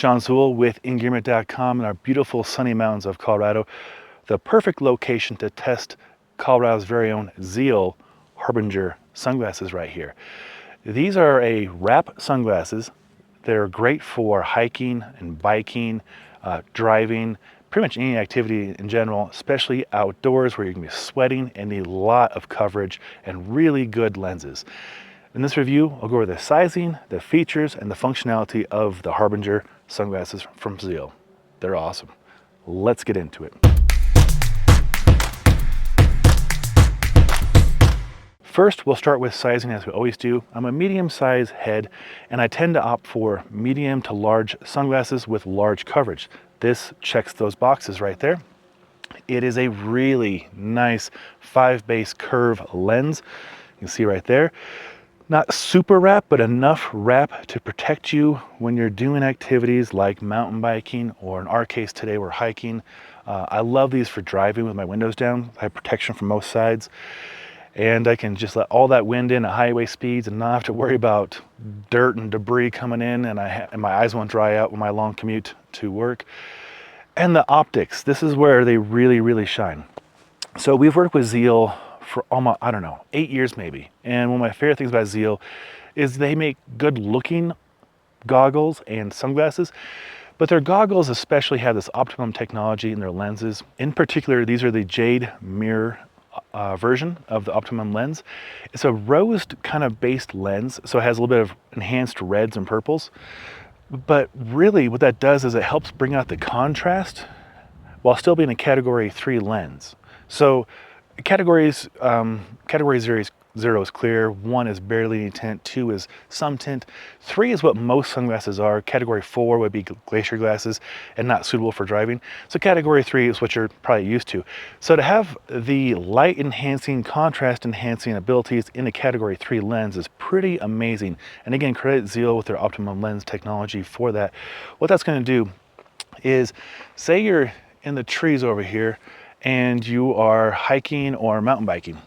Sean Zeal with Engearment.com in our beautiful sunny mountains of Colorado. The perfect location to test Colorado's very own Zeal Harbinger Sunglasses right here. These are a wrap sunglasses. They're great for hiking and biking, driving, pretty much any activity in general, especially outdoors where you're gonna be sweating and need a lot of coverage and really good lenses. In this review, I'll go over the sizing, the features, and the functionality of the Harbinger sunglasses from Zeal. They're awesome. Let's get into it. First, we'll start with sizing as we always do. I'm a medium-sized head, and I tend to opt for medium to large sunglasses with large coverage. This checks those boxes right there. It is a really nice 5-base curve lens. You can see right there. Not super wrap, but enough wrap to protect you when you're doing activities like mountain biking, or in our case today, we're hiking. I love these for driving with my windows down. I have protection from most sides. And I can just let all that wind in at highway speeds and not have to worry about dirt and debris coming in, and my eyes won't dry out with my long commute to work. And the optics, this is where they really shine. So we've worked with Zeal for almost, I don't know, 8 years maybe. And one of my favorite things about Zeal is they make good looking goggles and sunglasses, but their goggles especially have this optimum technology in their lenses. In particular, these are the Jade mirror version of the optimum lens. It's a rose kind of based lens, so it has a little bit of enhanced reds and purples. But really what that does is it helps bring out the contrast while still being a category 3 lens. So category 0 is clear, 1 is barely any tint, 2 is some tint, 3 is what most sunglasses are. Category 4 would be glacier glasses and not suitable for driving. So category 3 is what you're probably used to. So to have the light enhancing, contrast enhancing abilities in a category 3 lens is pretty amazing. And again, credit Zeal with their optimum lens technology for that. What that's going to do is, say you're in the trees over here and you are hiking or mountain biking,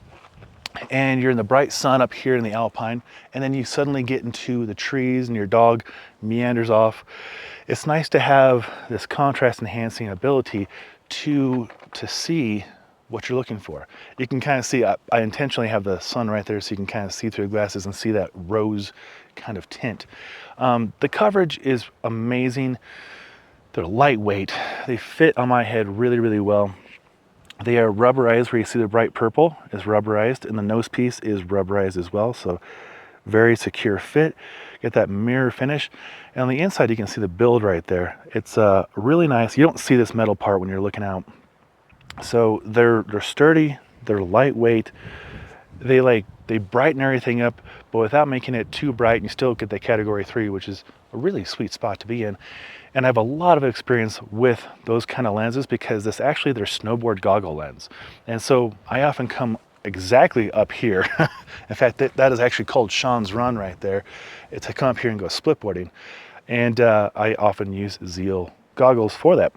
and you're in the bright sun up here in the alpine, and then you suddenly get into the trees and your dog meanders off. It's nice to have this contrast enhancing ability to see what you're looking for. You can kind of see, I intentionally have the sun right there so you can kind of see through the glasses and see that rose kind of tint. The coverage is amazing. They're lightweight. They fit on my head really well. They are rubberized, where you see the bright purple is rubberized, and the nose piece is rubberized as well, so very secure fit. Get that mirror finish, and on the inside you can see the build right there. It's really nice. You don't see this metal part when you're looking out. So they're sturdy, they're lightweight, they brighten everything up, but without making it too bright, and you still get the category 3, which is a really sweet spot to be in. And I have a lot of experience with those kind of lenses because this actually their snowboard goggle lens. And so I often come exactly up here. In fact, that is actually called Sean's Run right there. It's I come up here and go splitboarding. And I often use Zeal goggles for that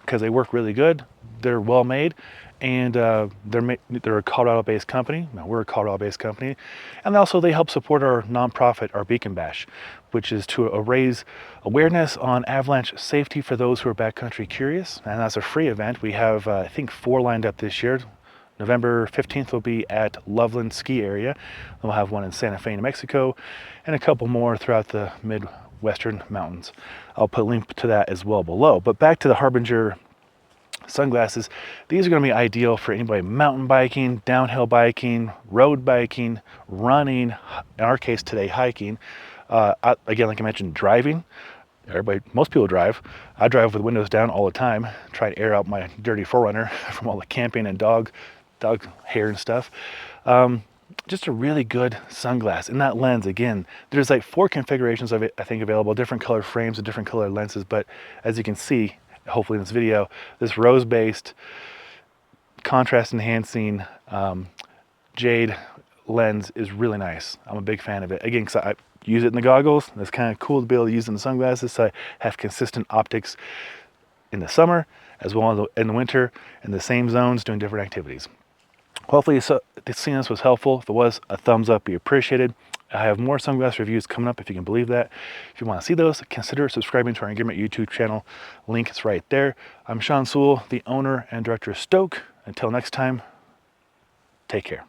because they work really good. They're well made, and they're a Colorado-based company. Now, we're a Colorado-based company, and also they help support our nonprofit, our Beacon Bash, which is to raise awareness on avalanche safety for those who are backcountry curious. And that's a free event. We have, I think, 4 lined up this year. November 15th will be at Loveland Ski Area. We'll have one in Santa Fe, New Mexico, and a couple more throughout the Midwestern mountains. I'll put a link to that as well below. But back to the Harbinger sunglasses. These are going to be ideal for anybody mountain biking, downhill biking, road biking, running, in our case today hiking. Again, like I mentioned, driving. Most people drive. I drive with windows down all the time, try to air out my dirty 4Runner from all the camping and dog hair and stuff. Just a really good sunglass. And that lens, again, there's like 4 configurations of it, I think, available, different color frames and different color lenses. But as you can see, hopefully in this video, this rose-based, contrast-enhancing jade lens is really nice. I'm a big fan of it. Again, because I use it in the goggles. It's kind of cool to be able to use it in the sunglasses, so I have consistent optics in the summer as well as in the winter in the same zones doing different activities. Hopefully seeing this was helpful. If it was, a thumbs up be appreciated. I have more sunglass reviews coming up, if you can believe that. If you want to see those, consider subscribing to our Engearment YouTube channel. Link is right there. I'm Sean Sewell, the owner and director of Stoke. Until next time, take care.